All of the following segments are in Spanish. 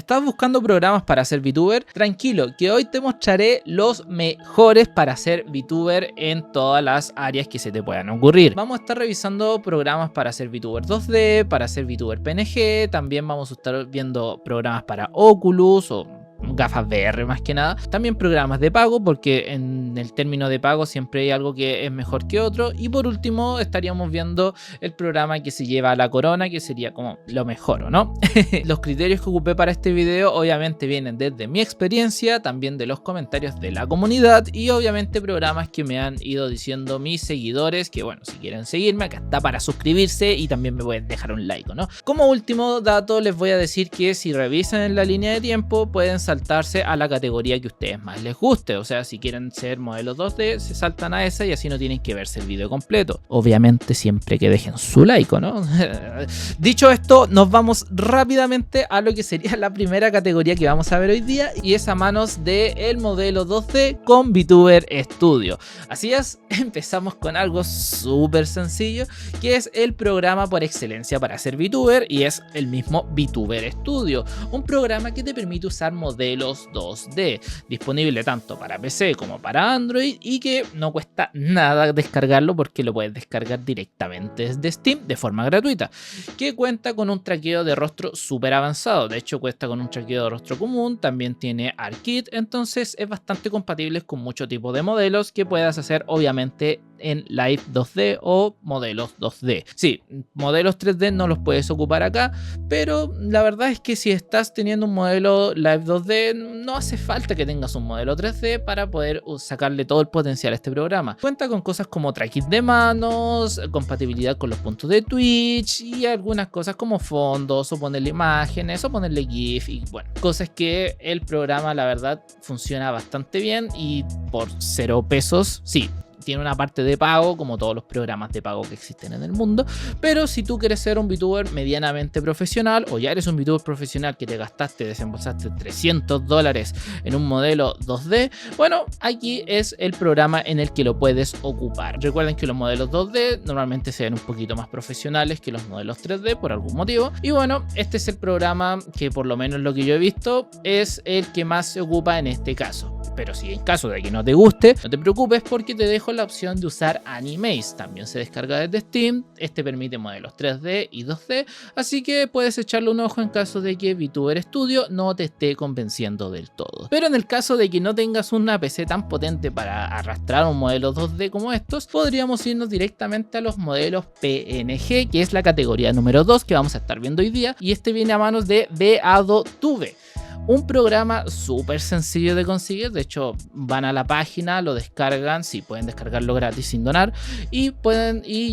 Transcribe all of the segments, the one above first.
¿Estás buscando programas para ser VTuber? Tranquilo, que hoy te mostraré los mejores para ser VTuber en todas las áreas que se te puedan ocurrir. Vamos a estar revisando programas para ser VTuber 2D, para ser VTuber PNG, también vamos a estar viendo programas para Oculus o gafas VR más que nada, también programas de pago porque en el término de pago siempre hay algo que es mejor que otro, y por último estaríamos viendo el programa que se lleva a la corona, que sería como lo mejor, ¿o no? Los criterios que ocupé para este video obviamente vienen desde mi experiencia, también de los comentarios de la comunidad y obviamente programas que me han ido diciendo mis seguidores, que bueno, si quieren seguirme acá está para suscribirse y también me pueden dejar un like, ¿no? Como último dato les voy a decir que si revisan en la línea de tiempo pueden saltarse a la categoría que a ustedes más les guste, o sea, si quieren ser modelos 2D se saltan a esa y así no tienen que verse el video completo, obviamente siempre que dejen su like, ¿no? Dicho esto, nos vamos rápidamente a lo que sería la primera categoría que vamos a ver hoy día, y es a manos del modelo 2D con VTuber Studio. Así es, empezamos con algo súper sencillo, que es el programa por excelencia para ser VTuber, y es el mismo VTuber Studio, un programa que te permite usar modelos 2D, disponible tanto para PC como para Android y que no cuesta nada descargarlo porque lo puedes descargar directamente desde Steam de forma gratuita, que cuenta con un traqueo de rostro súper avanzado. De hecho cuesta con un traqueo de rostro común, también tiene ARKit, entonces es bastante compatible con mucho tipo de modelos que puedas hacer obviamente en Live 2D o modelos 2D. Sí, modelos 3D no los puedes ocupar acá, pero la verdad es que si estás teniendo un modelo Live 2D no hace falta que tengas un modelo 3D para poder sacarle todo el potencial a este programa. Cuenta con cosas como tracking de manos, compatibilidad con los puntos de Twitch y algunas cosas como fondos o ponerle imágenes o ponerle GIF y bueno, cosas que el programa la verdad funciona bastante bien y por 0 pesos, sí. Tiene una parte de pago, como todos los programas de pago que existen en el mundo, pero si tú quieres ser un VTuber medianamente profesional o ya eres un VTuber profesional que te desembolsaste $300 en un modelo 2D, bueno, aquí es el programa en el que lo puedes ocupar. Recuerden que los modelos 2D normalmente se ven un poquito más profesionales que los modelos 3D por algún motivo, y bueno, este es el programa que por lo menos lo que yo he visto es el que más se ocupa en este caso. Pero si en caso de que no te guste, no te preocupes porque te dejo la opción de usar Animaze, también se descarga desde Steam, este permite modelos 3D y 2D, así que puedes echarle un ojo en caso de que VTuber Studio no te esté convenciendo del todo. Pero en el caso de que no tengas una PC tan potente para arrastrar un modelo 2D como estos, podríamos irnos directamente a los modelos PNG, que es la categoría número 2 que vamos a estar viendo hoy día, y este viene a manos de VAdoTube. Un programa súper sencillo de conseguir, de hecho van a la página, lo descargan, sí, pueden descargarlo gratis sin donar y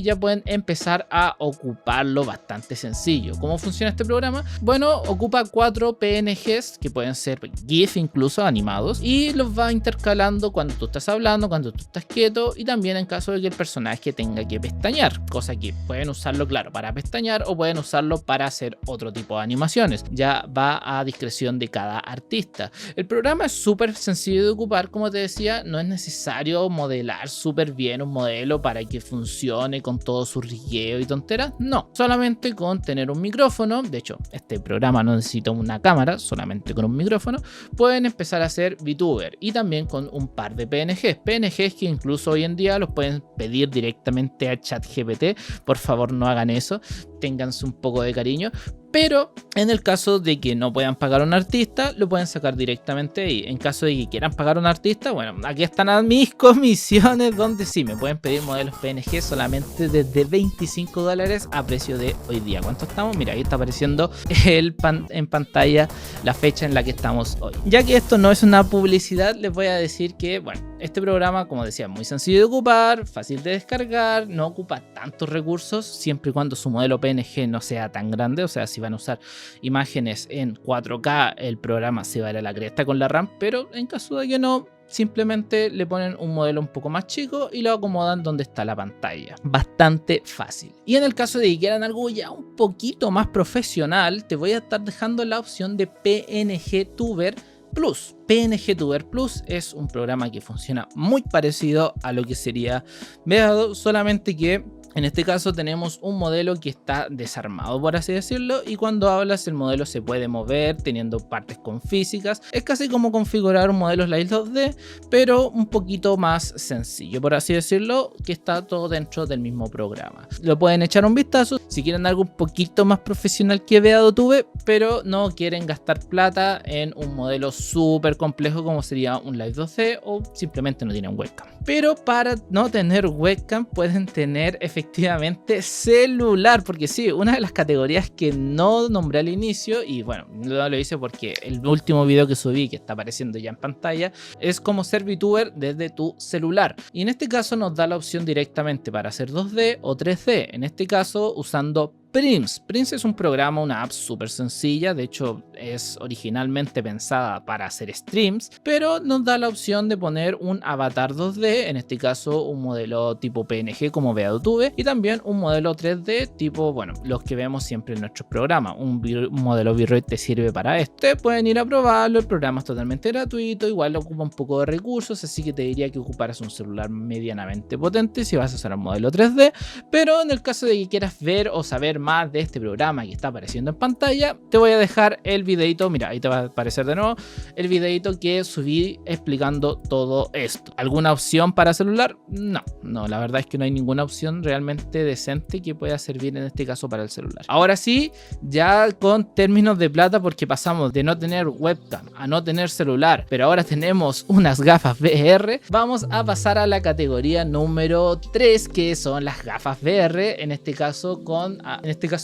ya pueden empezar a ocuparlo bastante sencillo. ¿Cómo funciona este programa? Bueno, ocupa 4 PNGs que pueden ser GIF incluso animados y los va intercalando cuando tú estás hablando, cuando tú estás quieto y también en caso de que el personaje tenga que pestañear, cosa que pueden usarlo claro para pestañear o pueden usarlo para hacer otro tipo de animaciones, ya va a discreción de cada artista. El programa es súper sencillo de ocupar, como te decía, no es necesario modelar súper bien un modelo para que funcione con todo su rigueo y tonteras, no, solamente con tener un micrófono, de hecho este programa no necesita una cámara, solamente con un micrófono pueden empezar a hacer VTuber y también con un par de PNGs que incluso hoy en día los pueden pedir directamente a ChatGPT, por favor no hagan eso, ténganse un poco de cariño. Pero en el caso de que no puedan pagar a un artista, lo pueden sacar directamente ahí. En caso de que quieran pagar a un artista, bueno, aquí están a mis comisiones donde sí, me pueden pedir modelos PNG solamente desde $25 a precio de hoy día. ¿Cuánto estamos? Mira, ahí está apareciendo en pantalla la fecha en la que estamos hoy. Ya que esto no es una publicidad, les voy a decir que, bueno, este programa, como decía, es muy sencillo de ocupar, fácil de descargar, no ocupa tantos recursos, siempre y cuando su modelo PNG no sea tan grande, o sea, si van a usar imágenes en 4K, el programa se va a ir a la cresta con la RAM, pero en caso de que no, simplemente le ponen un modelo un poco más chico y lo acomodan donde está la pantalla. Bastante fácil. Y en el caso de que quieran algo ya un poquito más profesional, te voy a estar dejando la opción de PNG Tuber Plus. PNG Tuber Plus es un programa que funciona muy parecido a lo que sería VADO, solamente que En este caso tenemos un modelo que está desarmado, por así decirlo, y cuando hablas el modelo se puede mover teniendo partes con físicas. Es casi como configurar un modelo Slice 2D, pero un poquito más sencillo, por así decirlo, que está todo dentro del mismo programa. Lo pueden echar un vistazo si quieren algo un poquito más profesional que Beatotube, pero no quieren gastar plata en un modelo súper complejo como sería un Live 2D o simplemente no tienen webcam. Pero para no tener webcam pueden tener efectivamente celular, porque sí, una de las categorías que no nombré al inicio, y bueno, no lo hice porque el último video que subí, que está apareciendo ya en pantalla, es cómo ser VTuber desde tu celular. Y en este caso nos da la opción directamente para hacer 2D o 3D, en este caso usando Prims. Prims es un programa, una app súper sencilla, de hecho es originalmente pensada para hacer streams, pero nos da la opción de poner un avatar 2D, en este caso un modelo tipo PNG como Beatotube, y también un modelo 3D tipo, bueno, los que vemos siempre en nuestros programas. Un modelo V-Ray te sirve para esto. Ustedes pueden ir a probarlo, el programa es totalmente gratuito, igual ocupa un poco de recursos, así que te diría que ocuparas un celular medianamente potente si vas a usar un modelo 3D, pero en el caso de que quieras ver o saber más de este programa que está apareciendo en pantalla, te voy a dejar el videito, mira, ahí te va a aparecer de nuevo el videito que subí explicando todo esto. ¿Alguna opción para celular? No, la verdad es que no hay ninguna opción realmente decente que pueda servir en este caso para el celular. Ahora sí, ya con términos de plata, porque pasamos de no tener webcam a no tener celular, pero ahora tenemos unas gafas VR, vamos a pasar a la categoría número 3, que son las gafas VR, en este caso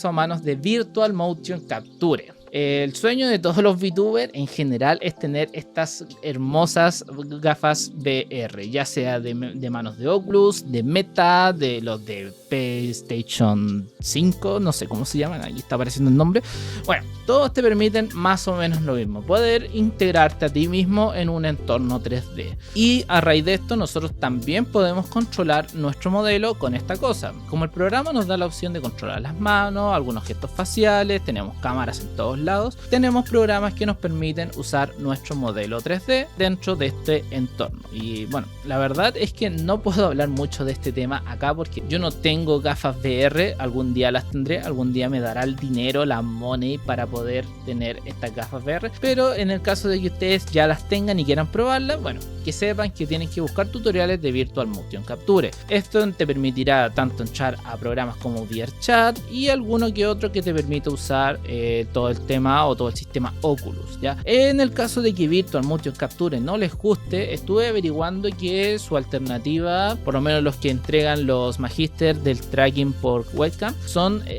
a manos de Virtual Motion Capture. El sueño de todos los VTubers en general es tener estas hermosas gafas VR, ya sea de manos de Oculus, de Meta, de los de PlayStation 5, no sé cómo se llaman, aquí está apareciendo el nombre. Bueno, todos te permiten más o menos lo mismo, poder integrarte a ti mismo en un entorno 3D. Y a raíz de esto nosotros también podemos controlar nuestro modelo con esta cosa. Como el programa nos da la opción de controlar las manos, algunos gestos faciales, tenemos cámaras en todos lados, tenemos programas que nos permiten usar nuestro modelo 3D dentro de este entorno. Y bueno, la verdad es que no puedo hablar mucho de este tema acá porque yo no tengo gafas VR, algún día las tendré, algún día me dará el dinero, la money para poder tener estas gafas VR, pero en el caso de que ustedes ya las tengan y quieran probarlas, bueno, que sepan que tienen que buscar tutoriales de Virtual Motion Capture. Esto te permitirá tanto entrar a programas como VRChat y alguno que otro que te permita usar todo el tema o todo el sistema Oculus, ¿ya? En el caso de que Virtual Motion Capture no les guste, estuve averiguando que su alternativa, por lo menos los que entregan los magíster del tracking por webcam,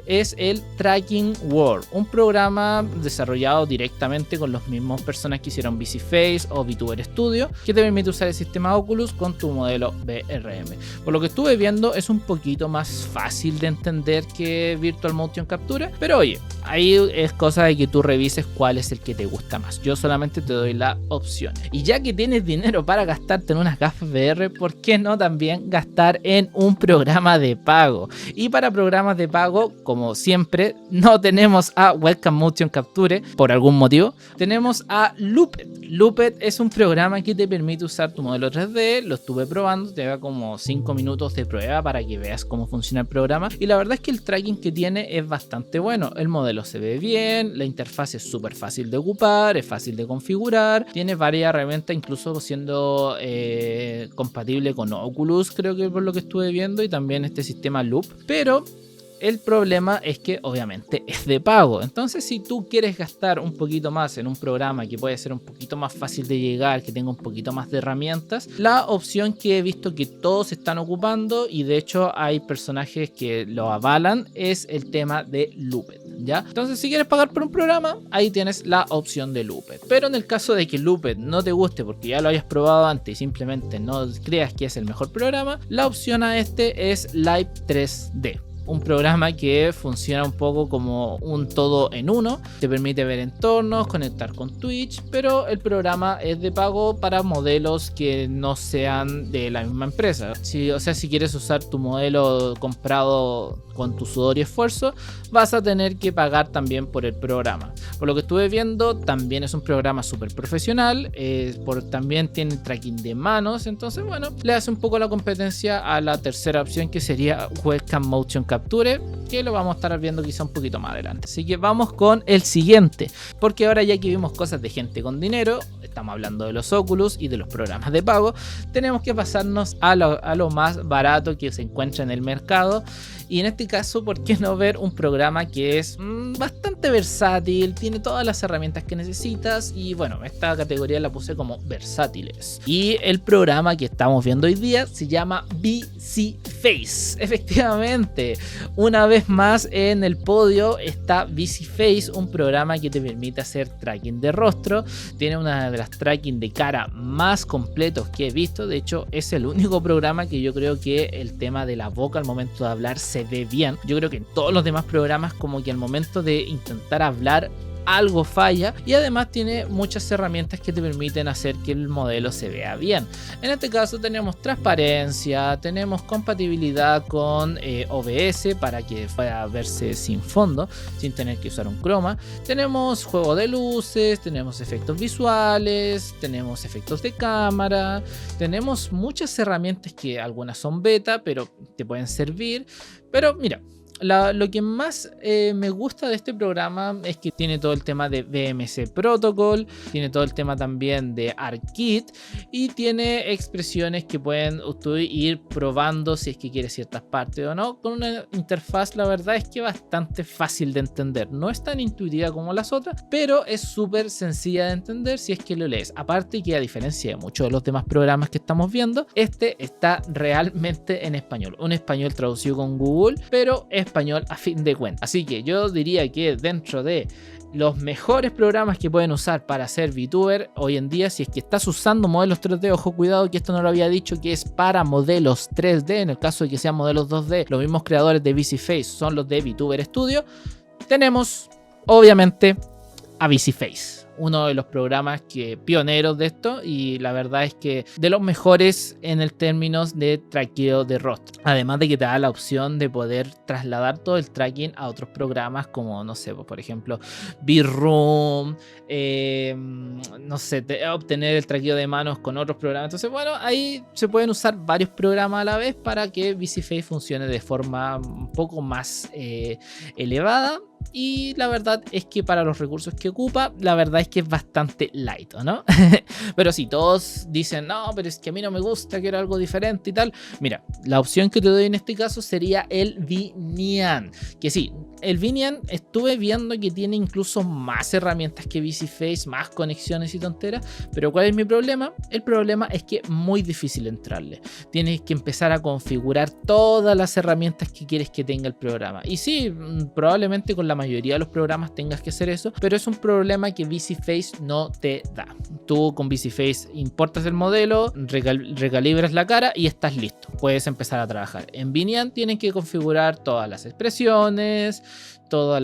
es el Tracking World, un programa desarrollado directamente con los mismos personas que hicieron VCFace o VTuber Studio, que te permite usar el sistema Oculus con tu modelo VRM. Por lo que estuve viendo, es un poquito más fácil de entender que Virtual Motion Capture, pero oye, ahí es cosa de que tú revises cuál es el que te gusta más. Yo solamente te doy la opción. Y ya que tienes dinero para gastarte en unas gafas VR, ¿por qué no también gastar en un programa de pago? Y para programas de pago, como siempre, no tenemos a Webcam Motion Capture por algún motivo. Tenemos a Looped. Looped es un programa que te permite usar tu modelo 3D. Lo estuve probando, te da como 5 minutos de prueba para que veas cómo funciona el programa. Y la verdad es que el tracking que tiene es bastante bueno. El modelo se ve bien, la interfaz es súper fácil de ocupar, es fácil de configurar, tiene varias herramientas, incluso siendo compatible con Oculus, creo que por lo que estuve viendo, y también este sistema Loop, pero el problema es que obviamente es de pago. Entonces, si tú quieres gastar un poquito más en un programa que puede ser un poquito más fácil de llegar, que tenga un poquito más de herramientas, la opción que he visto que todos están ocupando, y de hecho hay personajes que lo avalan, es el tema de Looped, ¿ya? Entonces, si quieres pagar por un programa, ahí tienes la opción de Looped. Pero en el caso de que Looped no te guste porque ya lo hayas probado antes y simplemente no creas que es el mejor programa, la opción a este es Live 3D. un programa que funciona un poco como un todo en uno. Te permite ver entornos, conectar con Twitch, pero el programa es de pago para modelos que no sean de la misma empresa. Si quieres usar tu modelo comprado con tu sudor y esfuerzo, vas a tener que pagar también por el programa. Por lo que estuve viendo, también es un programa súper profesional, también tiene tracking de manos, entonces bueno, le hace un poco la competencia a la tercera opción, que sería Webcam Motion Capture, que lo vamos a estar viendo quizá un poquito más adelante. Así que vamos con el siguiente, porque ahora ya que vimos cosas de gente con dinero, estamos hablando de los Oculus y de los programas de pago, tenemos que pasarnos a lo más barato que se encuentra en el mercado. Y en este caso, ¿por qué no ver un programa que es bastante versátil? Tiene todas las herramientas que necesitas. Y bueno, esta categoría la puse como versátiles. Y el programa que estamos viendo hoy día se llama VisiFace. Efectivamente, una vez más en el podio está VisiFace, un programa que te permite hacer tracking de rostro. Tiene una de las tracking de cara más completos que he visto. De hecho, es el único programa que yo creo que el tema de la boca al momento de hablar se ve bien. Yo creo que en todos los demás programas como que al momento de intentar hablar algo falla, y además tiene muchas herramientas que te permiten hacer que el modelo se vea bien. En este caso tenemos transparencia, tenemos compatibilidad con OBS para que pueda verse sin fondo, sin tener que usar un croma. Tenemos juego de luces, tenemos efectos visuales, tenemos efectos de cámara, tenemos muchas herramientas que algunas son beta, pero te pueden servir. Pero mira, lo que más me gusta de este programa es que tiene todo el tema de VMC Protocol, tiene todo el tema también de ARKit y tiene expresiones que pueden ustedes ir probando si es que quiere ciertas partes o no, con una interfaz la verdad es que bastante fácil de entender. No es tan intuitiva como las otras, pero es súper sencilla de entender si es que lo lees. Aparte que a diferencia de muchos de los demás programas que estamos viendo, este está realmente en español, un español traducido con Google, pero español a fin de cuentas. Así que yo diría que dentro de los mejores programas que pueden usar para ser VTuber hoy en día, si es que estás usando modelos 3D, ojo, cuidado que esto no lo había dicho, que es para modelos 3D, en el caso de que sean modelos 2D, los mismos creadores de VisiFace son los de VTuber Studio, tenemos obviamente a VisiFace, uno de los programas pioneros de esto, y la verdad es que de los mejores en el términos de traqueo de rostro. Además de que te da la opción de poder trasladar todo el tracking a otros programas como, no sé, por ejemplo, VRoom, no sé, obtener el traqueo de manos con otros programas. Entonces, bueno, ahí se pueden usar varios programas a la vez para que VisiFace funcione de forma un poco más elevada. Y la verdad es que para los recursos que ocupa, la verdad es que es bastante light, ¿no? Pero si todos dicen, no, pero es que a mí no me gusta, quiero algo diferente y tal. Mira, la opción que te doy en este caso sería el Vinian. Que sí, el Vinian estuve viendo que tiene incluso más herramientas que VisiFace, más conexiones y tonteras. Pero ¿cuál es mi problema? El problema es que es muy difícil entrarle. Tienes que empezar a configurar todas las herramientas que quieres que tenga el programa. Y sí, probablemente con la mayoría de los programas tengas que hacer eso, pero es un problema que VisiFace no te da. Tú con VisiFace importas el modelo, recalibras la cara y estás listo. Puedes empezar a trabajar. En Vinian tienes que configurar todas las expresiones, todo,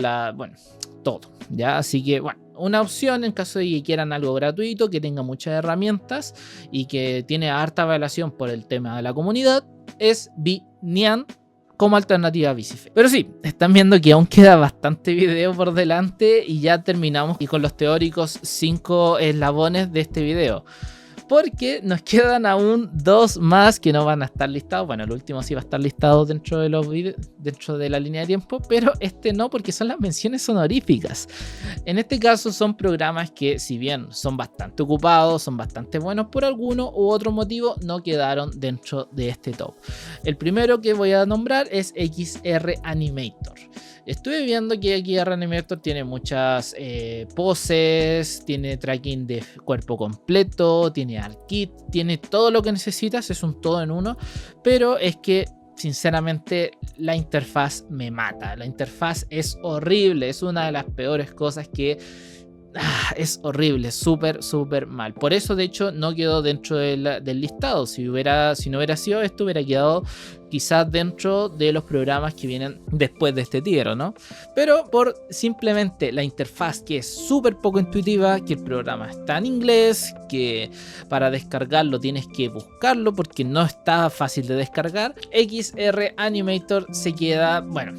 ¿ya? Así que, bueno, una opción en caso de que quieran algo gratuito, que tenga muchas herramientas y que tiene harta evaluación por el tema de la comunidad, es Vinian como alternativa a VisiFace. Pero sí, están viendo que aún queda bastante video por delante y ya terminamos y con los teóricos 5 eslabones de este video. Porque nos quedan aún 2 más que no van a estar listados. Bueno, el último sí va a estar listado dentro de los videos, dentro de la línea de tiempo, pero este no, porque son las menciones honoríficas. En este caso son programas que, si bien son bastante ocupados, son bastante buenos, por alguno u otro motivo no quedaron dentro de este top. El primero que voy a nombrar es XR Animator. Estuve viendo que XR Animator tiene muchas poses, tiene tracking de cuerpo completo, tiene ARKit, tiene todo lo que necesitas, es un todo en uno, pero es que sinceramente la interfaz me mata. La interfaz es horrible, es una de las peores cosas que es horrible, súper mal. Por eso de hecho no quedó dentro del listado. Si no hubiera sido esto, hubiera quedado quizás dentro de los programas que vienen después de este tier, ¿no? Pero por simplemente la interfaz, que es súper poco intuitiva, que el programa está en inglés, que para descargarlo tienes que buscarlo porque no está fácil de descargar, XR Animator se queda, bueno,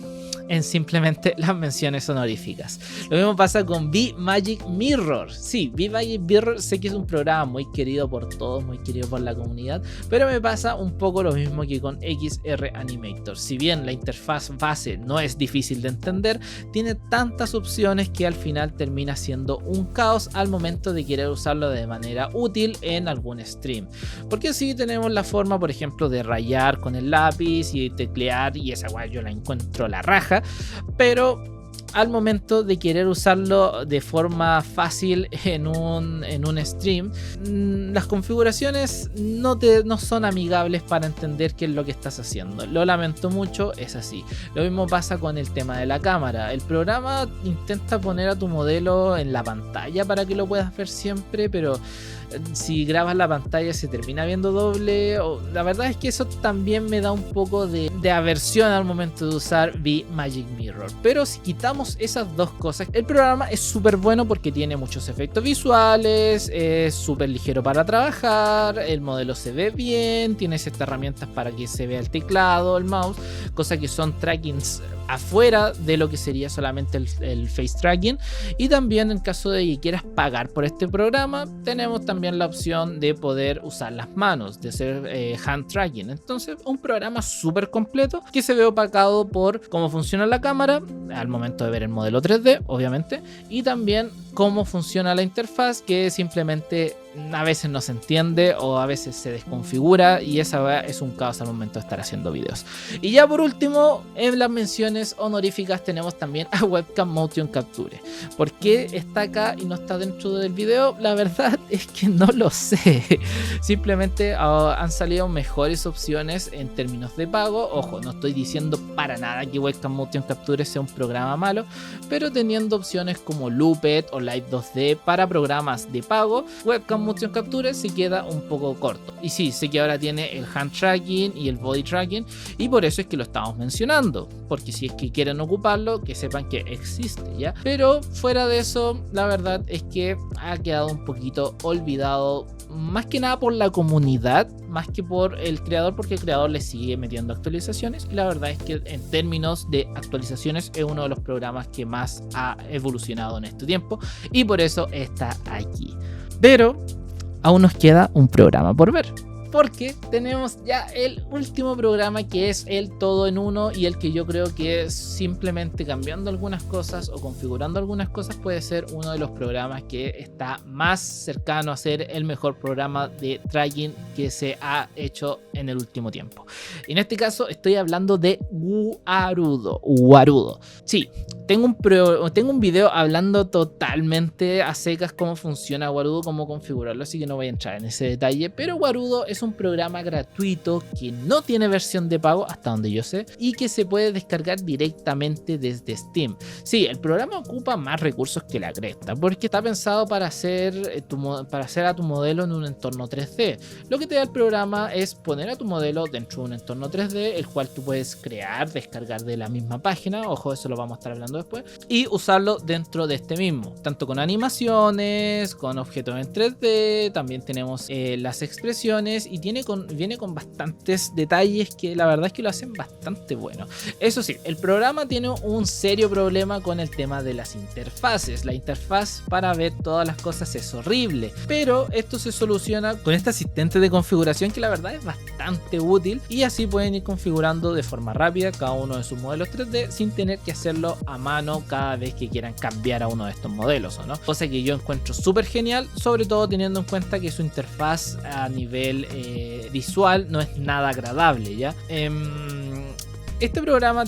en simplemente las menciones honoríficas. Lo mismo pasa con V-Magic Mirror. Sí, V-Magic Mirror sé que es un programa muy querido por todos, muy querido por la comunidad, pero me pasa un poco lo mismo que con XR Animator. Si bien la interfaz base no es difícil de entender, tiene tantas opciones que al final termina siendo un caos al momento de querer usarlo de manera útil en algún stream. Porque sí tenemos la forma, por ejemplo, de rayar con el lápiz y teclear, y esa guay yo la encuentro la raja, pero al momento de querer usarlo de forma fácil en un stream, las configuraciones no son amigables para entender qué es lo que estás haciendo. Lo lamento mucho, es así. Lo mismo pasa con el tema de la cámara. El programa intenta poner a tu modelo en la pantalla para que lo puedas ver siempre, pero si grabas la pantalla se termina viendo doble. La verdad es que eso también me da un poco de aversión al momento de usar V-Magic Mirror. Pero si quitamos esas dos cosas, el programa es súper bueno porque tiene muchos efectos visuales, es súper ligero para trabajar, el modelo se ve bien, tiene estas herramientas para que se vea el teclado, el mouse, cosas que son trackings afuera de lo que sería solamente el face tracking. Y también en caso de que quieras pagar por este programa, tenemos también la opción de poder usar las manos, de hacer hand tracking. Entonces un programa súper completo que se ve opacado por cómo funciona la cámara al momento de ver el modelo 3D, obviamente, y también cómo funciona la interfaz, que simplemente a veces no se entiende o a veces se desconfigura, y esa es un caos al momento de estar haciendo videos. Y ya por último, en las menciones honoríficas tenemos también a Webcam Motion Capture. ¿Por qué está acá y no está dentro del video? La verdad es que no lo sé. Simplemente han salido mejores opciones en términos de pago. Ojo, no estoy diciendo para nada que Webcam Motion Capture sea un programa malo, pero teniendo opciones como Looped o Live 2D para programas de pago, Webcam Motion Capture se queda un poco corto. Y sí, sé que ahora tiene el hand tracking y el body tracking, y por eso es que lo estamos mencionando, porque si es que quieren ocuparlo, que sepan que existe, ¿ya? Pero fuera de eso, la verdad es que ha quedado un poquito olvidado, más que nada por la comunidad, más que por el creador, porque el creador le sigue metiendo actualizaciones, y la verdad es que en términos de actualizaciones es uno de los programas que más ha evolucionado en este tiempo, y por eso está aquí. Pero aún nos queda un programa por ver, porque tenemos ya el último programa, que es el todo en uno, y el que yo creo que simplemente cambiando algunas cosas o configurando algunas cosas puede ser uno de los programas que está más cercano a ser el mejor programa de tracking que se ha hecho en el último tiempo. Y en este caso estoy hablando de Warudo. Sí, tengo un video hablando totalmente a secas cómo funciona Warudo, cómo configurarlo, así que no voy a entrar en ese detalle, pero Warudo es un programa gratuito que no tiene versión de pago hasta donde yo sé, y que se puede descargar directamente desde Steam. Sí, el programa ocupa más recursos que la cresta, porque está pensado para hacer a tu modelo en un entorno 3D. Lo que te da el programa es poner a tu modelo dentro de un entorno 3D, el cual tú puedes crear, descargar de la misma página, ojo, eso lo vamos a estar hablando después, y usarlo dentro de este mismo, tanto con animaciones, con objetos en 3D, también tenemos las expresiones, y viene con bastantes detalles que la verdad es que lo hacen bastante bueno. Eso sí, el programa tiene un serio problema con el tema de las interfaces. La interfaz para ver todas las cosas es horrible, pero esto se soluciona con este asistente de configuración que la verdad es bastante útil, y así pueden ir configurando de forma rápida cada uno de sus modelos 3D sin tener que hacerlo a mano cada vez que quieran cambiar a uno de estos modelos, ¿o no? Cosa que yo encuentro súper genial, sobre todo teniendo en cuenta que su interfaz a nivel visual no es nada agradable, ¿ya? Este programa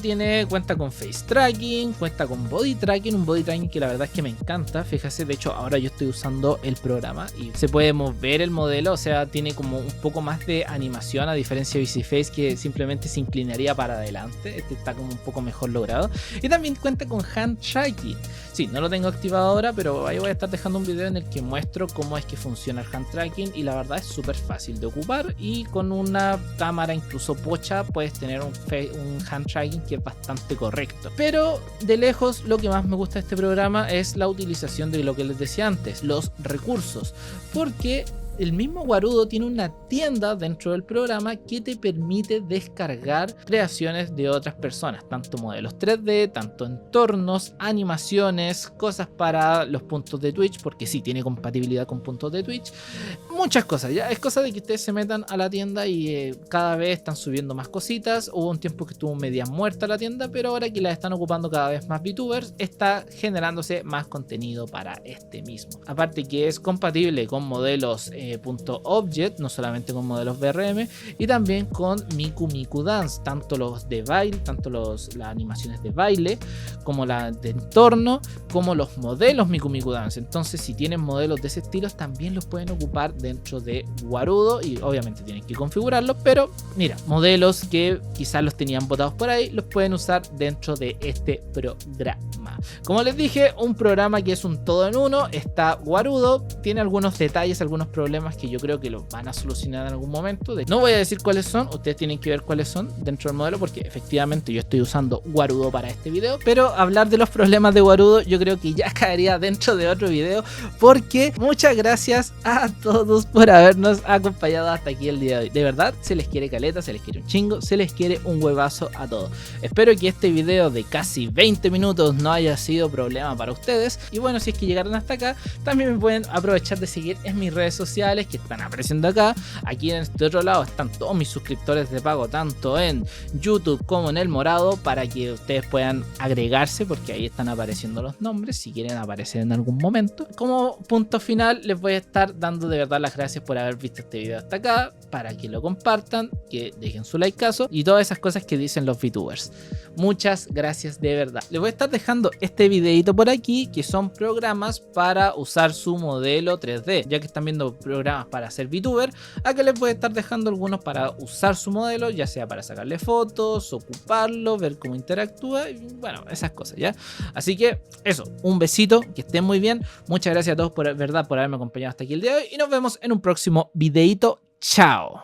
cuenta con face tracking, cuenta con body tracking, un body tracking que la verdad es que me encanta. Fíjese, de hecho ahora yo estoy usando el programa y se puede mover el modelo, o sea, tiene como un poco más de animación a diferencia de VisiFace que simplemente se inclinaría para adelante. Este está como un poco mejor logrado. Y también cuenta con hand tracking. Sí, no lo tengo activado ahora, pero ahí voy a estar dejando un video en el que muestro cómo es que funciona el hand tracking y la verdad es súper fácil de ocupar y con una cámara incluso pocha puedes tener un hand tracking que es bastante correcto. Pero de lejos lo que más me gusta de este programa es la utilización de lo que les decía antes, los recursos, porque el mismo Warudo tiene una tienda dentro del programa que te permite descargar creaciones de otras personas, tanto modelos 3D, tanto entornos, animaciones, cosas para los puntos de Twitch, porque sí tiene compatibilidad con puntos de Twitch, muchas cosas. Ya es cosa de que ustedes se metan a la tienda y cada vez están subiendo más cositas. Hubo un tiempo que estuvo media muerta la tienda, pero ahora que la están ocupando cada vez más VTubers, está generándose más contenido para este mismo. Aparte que es compatible con modelos .object, no solamente con modelos VRM, y también con Miku Miku Dance, tanto los de baile, tanto las animaciones de baile, como la de entorno, como los modelos Miku Miku Dance. Entonces, si tienen modelos de ese estilo, también los pueden ocupar dentro de Warudo y obviamente tienen que configurarlos, pero mira, modelos que quizás los tenían botados por ahí, los pueden usar dentro de este programa. Como les dije, un programa que es un todo en uno. Está Warudo, tiene algunos detalles, algunos problemas que yo creo que los van a solucionar en algún momento. No voy a decir cuáles son, ustedes tienen que ver cuáles son dentro del modelo, porque efectivamente yo estoy usando Warudo para este video, pero hablar de los problemas de Warudo yo creo que ya caería dentro de otro video, porque muchas gracias a todos por habernos acompañado hasta aquí el día de hoy. De verdad, se les quiere caleta, se les quiere un chingo, se les quiere un huevazo a todos. Espero que este video de casi 20 minutos no haya sido problema para ustedes, y bueno, si es que llegaron hasta acá, también me pueden aprovechar de seguir en mis redes sociales que están apareciendo acá. Aquí en este otro lado están todos mis suscriptores de pago, tanto en YouTube como en el morado, para que ustedes puedan agregarse, porque ahí están apareciendo los nombres si quieren aparecer en algún momento. Como punto final, les voy a estar dando de verdad las gracias por haber visto este video hasta acá, para que lo compartan, que dejen su likeazo y todas esas cosas que dicen los VTubers. Muchas gracias de verdad. Les voy a estar dejando este videito por aquí, que son programas para usar su modelo 3D, ya que están viendo programas para ser VTuber. Acá les voy a estar dejando algunos para usar su modelo, ya sea para sacarle fotos, ocuparlo, ver cómo interactúa y bueno, esas cosas, ¿ya? Así que eso, un besito, que estén muy bien. Muchas gracias a todos por verdad por haberme acompañado hasta aquí el día de hoy y nos vemos en un próximo videito. Chao.